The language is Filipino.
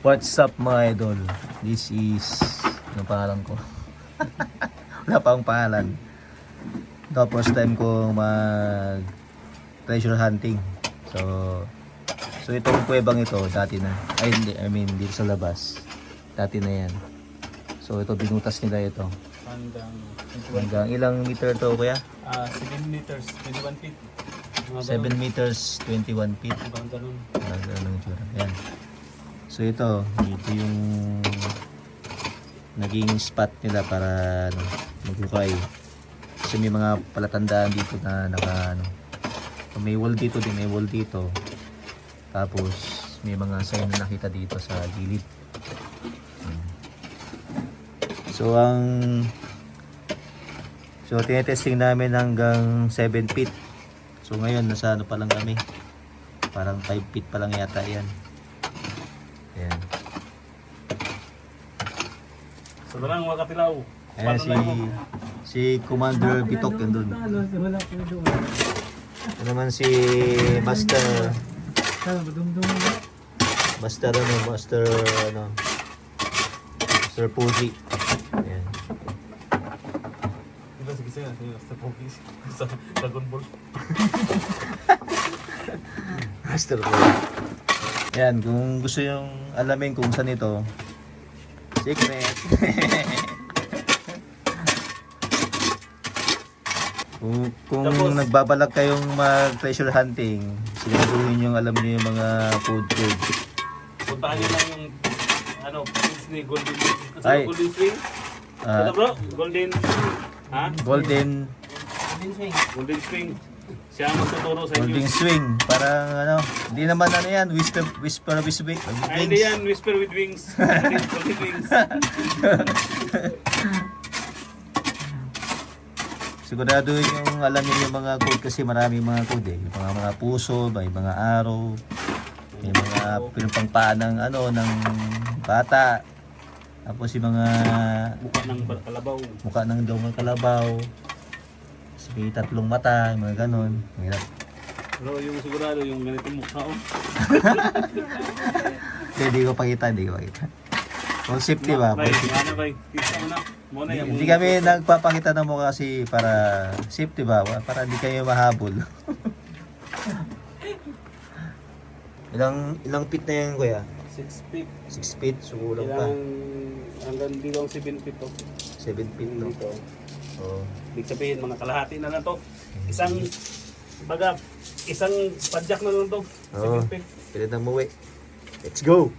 What's up mga idol? This is ano pangalan ko? Wala pa akong pangalan. Ito first time ko mag treasure hunting. So itong kuwebang ito dati na. Ay hindi, I mean dito sa labas. Dati na yan. So ito binutas nila ito. Hanggang ilang meter to kuya? 7 meters, 21 feet. 7 meters, 21 feet. Hanggang ganun. Ganun tsura. Yan. So ito yung naging spot nila para maghukay. Kasi may mga palatandaan dito na may wall dito din, may wall dito. Tapos may mga sign na nakita dito sa gilid. So tinetesting namin hanggang 7 feet. So ngayon nasa pa lang kami. Parang 5 feet pa lang yata yan. Ayan. So lang wakatilaw. Ayan si Commander Bitok yan dun. Ito naman si Master Master Puji. Ayan. Diba sige siya, sa Pokis, sa Dragon Ball. Master Puji. Ayan, kung gusto yung alamin kung saan ito, secret. kung Tapos, nagbabalak kayong mag-treasure hunting, siguraduhin yung alam niyo yung mga code. Puntahan nyo lang yung page ni Golden Ay. Golden Swing. Ano bro? Golden Golden Golden Swing. Siya ang magtuturo sa Golden inyo. Swing. Parang hindi naman yan, whisper with wings. Ay, hindi yan, Whisper with Wings. Golden Wings. Siguraduhin yung alam niyo yung mga code kasi maraming mga code eh. Yung mga puso, may mga arrow, may mga pinumpangpaan ng ng bata. Tapos yung mga Mukha ng kalabaw. May 3 mata, mga ganon. Hirap. Pero yung sigurado yung ganitong mukha Hindi ko pakita. Kung safety ba? Hindi kami nagpapakita ng mukha kasi para safety ba? Para hindi kayo mahabol. Ilang feet na yan kuya? 6 feet. 6 feet, sukulang pa. Hanggang dito 7 feet to. 7 feet no? Dito. Oo. Ibig sabihin, mga kalahati na lang to. Isang padyak na lang to. Oo. 7 feet. Pwede na umuwi. Let's go!